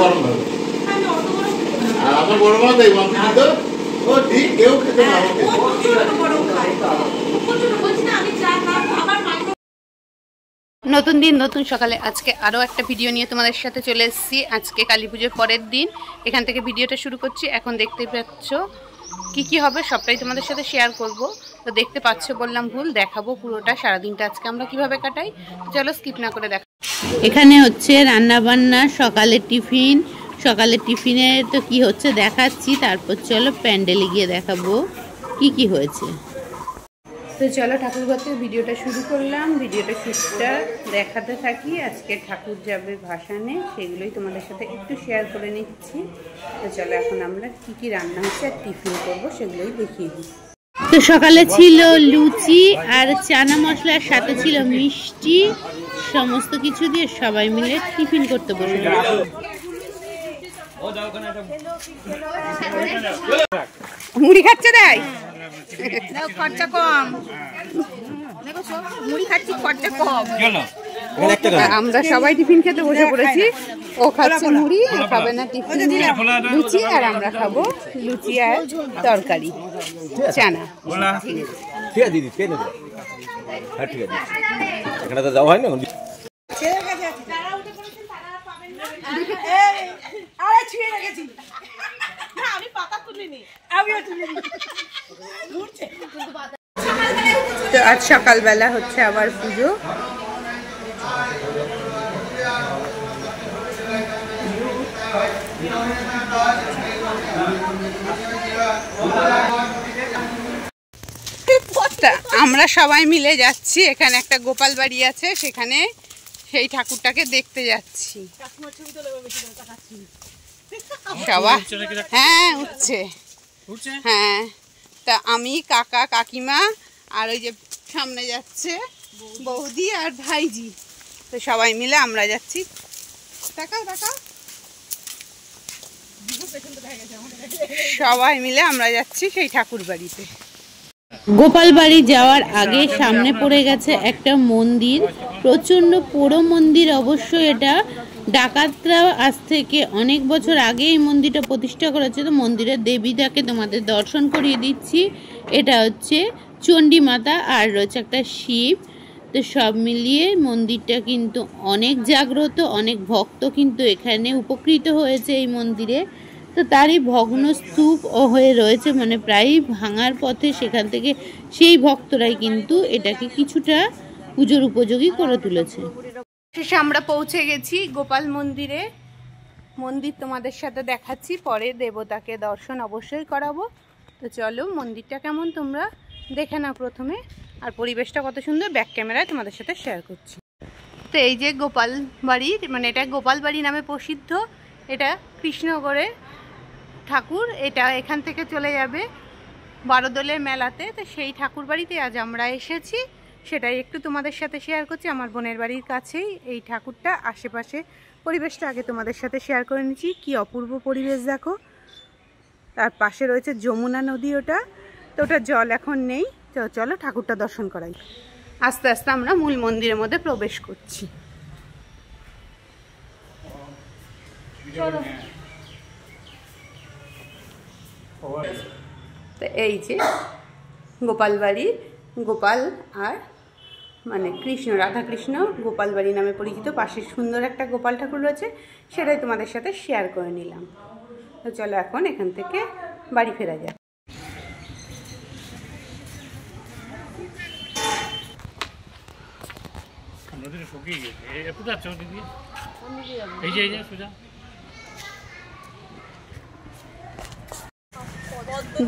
গরম হবে। আর আমার বড় মা দেই মাংস তো ও ঠিক কেউ খেতে না ওকে নতুন দিন নতুন সকালে আজকে আরও একটা ভিডিও নিয়ে তোমাদের সাথে চলে এসেছি। আজকে কালী পুজোর পরের দিন এখান থেকে ভিডিওটা শুরু করছি। এখন দেখতে পাচ্ছ কি হবে সবটাই তোমাদের সাথে শেয়ার করব। তো দেখতে পাচ্ছ বললাম ভুল, দেখাবো পুরোটা সারাদিনটা আজকে আমরা কিভাবে কাটাই। চলো স্কিপ না করে দেখো। এখানে হচ্ছে রান্না বান্না, সকালের টিফিন। সকালের টিফিনে তো কি হচ্ছে দেখাচ্ছি, তারপর চলো প্যান্ডেলে গিয়ে দেখাবো কি হয়েছে। তো চলো ঠাকুরঘর থেকে ভিডিওটা শুরু করলাম। ভিডিওটা শুরুটা দেখাতে থাকি। আজকে ঠাকুর যাবে ভাসানে, সেগুলোই তোমাদের সাথে একটু শেয়ার করে নিচ্ছি। তো চলো এখন আমরা কি রান্না হচ্ছে আর টিফিন করবো সেগুলোই দেখিয়ে দিই। তো সকালে ছিল লুচি আর চানা মশলার সাথে ছিল মিষ্টি, সমস্ত কিছু দিয়ে সবাই মিলে টিফিন করতে বসে। মুড়ি খাচ্ছে দেয়, খরচা কম। মুড়ি খাচ্ছি, খরচা কম। আমরা সবাই টিফিন খেতে বসে পড়েছি। ও খাচ্ছে মুড়ি, খাবে না টিফিন লুচি, আর আমরা খাবো লুচি আর তরকারি চানা। ঠিক আছে দিদি, হ্যাঁ ঠিক আছে, এখানে তো যাওয়া হয় না। তো আজ সকালবেলা হচ্ছে আবার পুজো। আমরা সবাই মিলে যাচ্ছি, এখানে একটা গোপাল বাড়ি আছে, সেখানে সেই ঠাকুরটাকে দেখতে যাচ্ছি সবাই। হ্যাঁ উঠছে, হ্যাঁ। তা আমি, কাকা, কাকিমা আর ওই যে সামনে যাচ্ছে বৌদি আর ভাইজি, তো সবাই মিলে আমরা যাচ্ছি। সবাই মিলে আমরা যাচ্ছি সেই ঠাকুর বাড়িতে। গোপাল বাড়ি যাওয়ার আগে সামনে পড়ে গেছে একটা মন্দির, প্রচন্ড পুরো মন্দির অবশ্য। এটা ডাকাতরা আজ থেকে অনেক বছর আগে এই মন্দিরটা প্রতিষ্ঠা করেছে। তো মন্দিরের দেবীটাকে তোমাদের দর্শন করিয়ে দিচ্ছি। এটা হচ্ছে চণ্ডী মাতা আর রয়েছে একটা শিব। তো সব মিলিয়ে মন্দিরটা কিন্তু অনেক জাগ্রত, অনেক ভক্ত কিন্তু এখানে উপকৃত হয়েছে এই মন্দিরে। তো তারই ভগ্ন স্তূপ হয়ে রয়েছে, মানে প্রায় ভাঙার পথে। সেখান থেকে সেই ভক্তরাই কিন্তু এটাকে কিছুটা পুজোর উপযোগী করে তুলেছে। শেষে আমরা পৌঁছে গেছি গোপাল মন্দিরে। মন্দির তোমাদের সাথে দেখাচ্ছি, পরে দেবতাকে দর্শন অবশ্যই করাবো। তো চলো মন্দিরটা কেমন তোমরা দেখে নাও প্রথমে, আর পরিবেশটা কত সুন্দর ব্যাক ক্যামেরায় তোমাদের সাথে শেয়ার করছি। তো এই যে গোপাল বাড়ি, মানে এটা গোপাল বাড়ি নামে প্রসিদ্ধ। এটা কৃষ্ণনগরে ঠাকুর। এটা এখান থেকে চলে যাবে বারোদলের মেলাতে। তো সেই ঠাকুর বাড়িতে আজ আমরা এসেছি, সেটাই একটু তোমাদের সাথে শেয়ার করছি। আমার বোনের বাড়ির কাছেই এই ঠাকুরটা। আশেপাশে পরিবেশটা আগে তোমাদের সাথে শেয়ার করে নিচ্ছি। কি অপূর্ব পরিবেশ দেখো। তার পাশে রয়েছে যমুনা নদী, ওটা তো ওটা জল এখন নেই। তো চলো ঠাকুরটা দর্শন করাই। আস্তে আস্তে আমরা মূল মন্দিরের মধ্যে প্রবেশ করছি। তো এই যে গোপাল বাড়ি, গোপাল আর মানে কৃষ্ণ, রাধা কৃষ্ণ গোপাল বাড়ি নামে পরিচিত। পাশে সুন্দর একটা গোপাল ঠাকুর রয়েছে, সেটাই তোমাদের সাথে শেয়ার করে নিলাম। তো চলো এখন এখান থেকে বাড়ি ফেরা যায়।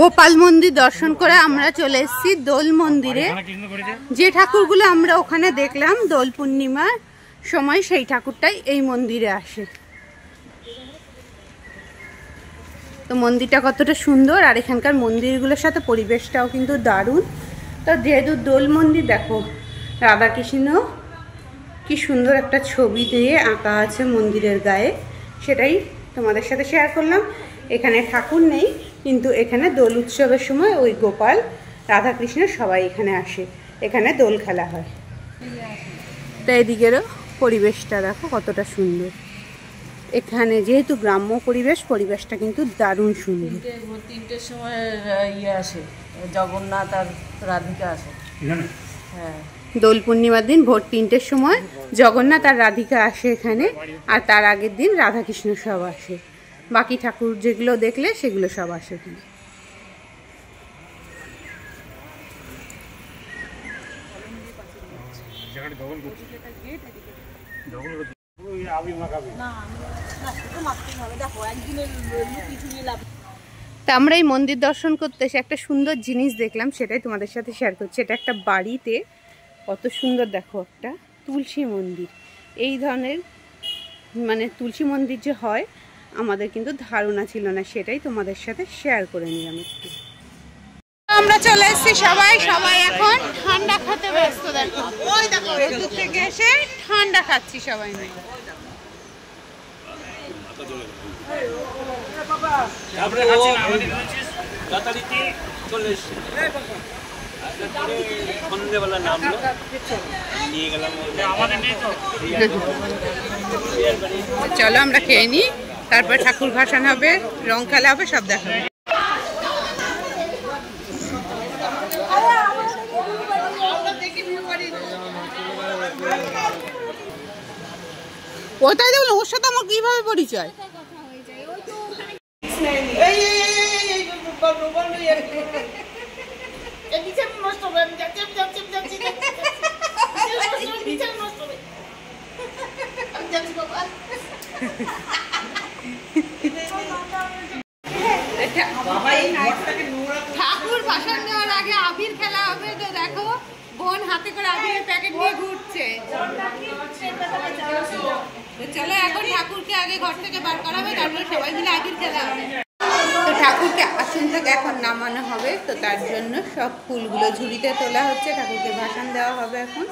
গোপাল মন্দির দর্শন করে আমরা চলে এসেছি দোল মন্দিরে। যে ঠাকুরগুলো আমরা ওখানে দেখলাম দোল পূর্ণিমার সময়, সেই ঠাকুরটাই এই মন্দিরে আসে। তো মন্দিরটা কতটা সুন্দর, আর এখানকার মন্দিরগুলোর সাথে পরিবেশটাও কিন্তু দারুণ। তো যেহেতু দোল মন্দির, দেখো রাধাকৃষ্ণ কি সুন্দর একটা ছবি দিয়ে আঁকা আছে মন্দিরের গায়ে, সেটাই তোমাদের সাথে শেয়ার করলাম। এখানে ঠাকুর নেই, কিন্তু এখানে দোল উৎসবের সময় ওই গোপাল রাধাকৃষ্ণ সবাই এখানে আসে, এখানে দোল খেলা হয়। তো এদিকেরও পরিবেশটা দেখো কতটা সুন্দর। এখানে যেহেতু গ্রাম্য পরিবেশ, পরিবেশটা কিন্তু দারুণ সুন্দর। 3টের সময় ইয়ে আসে, জগন্নাথ আর রাধিকা আসে হ্যাঁ। দোল পূর্ণিমার দিন ভোর 3টের সময় জগন্নাথ আর রাধিকা আসে এখানে, আর তার আগের দিন রাধাকৃষ্ণ সব আসে। বাকি ঠাকুর যেগুলো দেখলে সেগুলো সব আসে এখানে। তা আমরা এই মন্দির দর্শন করতে এসে একটা সুন্দর জিনিস দেখলাম, সেটাই তোমাদের সাথে শেয়ার করছি। এটা একটা বাড়িতে কত সুন্দর, দেখো একটা তুলসী মন্দির। এই ধরনের মানে তুলসী মন্দির যে হয় আমাদের কিন্তু ধারণা ছিল না, সেটাই তোমাদের সাথে শেয়ার করে নিলাম একটু। আমরা চলে এসেছি সবাই এখন ঠান্ডা খেতে ব্যস্ত। দেখো ওই দেখো রোদ থেকে এসে ঠান্ডা খাচ্ছি সবাই মিলে। চলো আমরা খেয়ে নিই, তারপর ঠাকুর ভাসান হবে, রং খেলা হবে, সব দেখা হবে। কোথায় দেখুন ওর সাথে আমার কিভাবে পরিচয়? ঠাকুর ভাসান দেওয়ার আগে আবির খেলা হবে, তো দেখো বোন হাতে করে আবিরের প্যাকেট নিয়ে ঘুরছে। চলো এখন ঠাকুরকে আগে ঘর থেকে বার করা হবে, তারপরে সবাই মিলে আবির খেলা হবে। তো ঠাকুরকে আসন থেকে এখন নামানো হবে, তো তার জন্য সব ফুলগুলো ঝুড়িতে তোলা হচ্ছে, ঠাকুরকে ভাসান দেওয়া হবে এখন।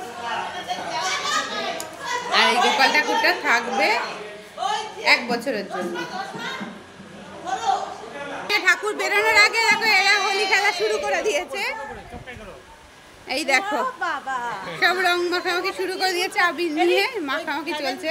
আর এই গোপাল ঠাকুরটা থাকবে 1 বছরের জন্য। ঠাকুর বেরোনোর আগে দেখো এরা হোলি খেলা শুরু করে দিয়েছে। এই দেখো সব রং মাখামাখি শুরু করে দিয়েছে, আবির নিয়ে মাখামাখি চলছে।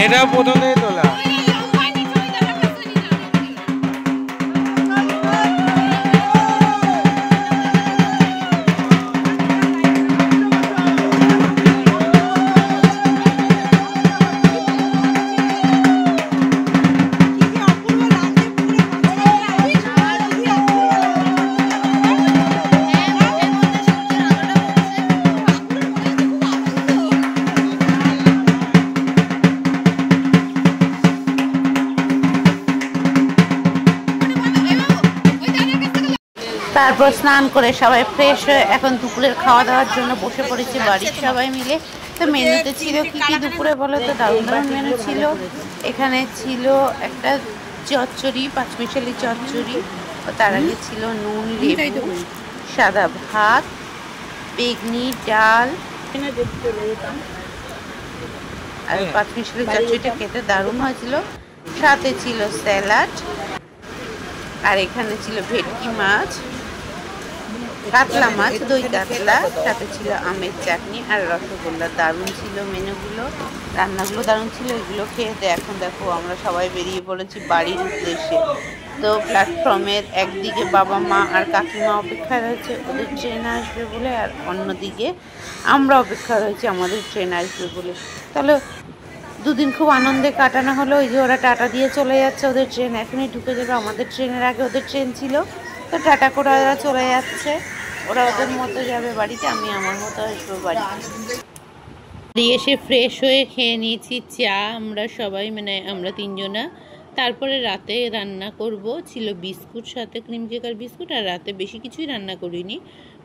এটা প্রথমেই তোলা। তারপর স্নান করে সবাই ফ্রেশ হয়ে এখন দুপুরের খাওয়া দাওয়ার জন্য বসে পড়েছি বাড়ির সবাই মিলে। তো মেনুতে ছিল কি কি দুপুরে বলো তো? দারুণ দারুণ মেনু ছিল। এখানে ছিল একটা চচ্চড়ি, পাঁচমিশালি চচ্চড়ি, তার আগে ছিল নুন লেবু, সাদা ভাত, বেগনি, ডাল আর পাঁচমিশালি চচ্চড়িটা খেতে দারুণ হয়েছিল। সাথে ছিল স্যালাড, আর এখানে ছিল ভেটকি মাছ, কাতলা মাছ, দই কাতলা, সাথে ছিল আমের চাটনি আর রসগোল্লা। দারুণ ছিল মেনুগুলো, রান্নাগুলো দারুণ ছিল। এগুলো খেয়ে এখন দেখো আমরা সবাই বেরিয়ে পড়েছি বাড়ির উদ্দেশ্যে। তো প্ল্যাটফর্মের একদিকে বাবা মা আর কাকিমা অপেক্ষা রয়েছে ওদের ট্রেন আসবে বলে, আর অন্যদিকে আমরা অপেক্ষা রয়েছি আমাদের ট্রেন আসবে বলে। তাহলে দুদিন খুব আনন্দে কাটানো হলো। ওই যে ওরা টাটা দিয়ে চলে যাচ্ছে, ওদের ট্রেন এখনই ঢুকে যাবে। আমাদের ট্রেনের আগে ওদের ট্রেন ছিল, তো টাটা করে ওরা চলে যাচ্ছে। ওরা ওদের মতো যাবে বাড়িতে, আমি আমার মতো আসবো বাড়ি। বাড়ি এসে ফ্রেশ হয়ে খেয়ে নিয়েছি চা আমরা সবাই, মানে আমরা তিনজনা। তারপরে রাতে রান্না করব, ছিল বিস্কুট, সাথে ক্রিম কেক আর বিস্কুট। আর রাতে বেশি কিছুই রান্না করিনি,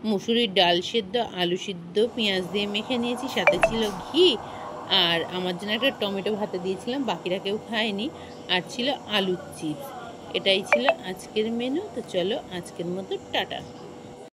মুসুরির ডাল সেদ্ধ, আলু সিদ্ধ, পেঁয়াজ দিয়ে মেখে নিয়েছি, সাথে ছিল ঘি। আর আমার জন্য একটা টমেটো ভাতে দিয়েছিলাম, বাকিরা কেউ খায়নি। আর ছিল আলুর চিপস। এটাই ছিল আজকের মেনু। তো চলো আজকের মতো টাটা।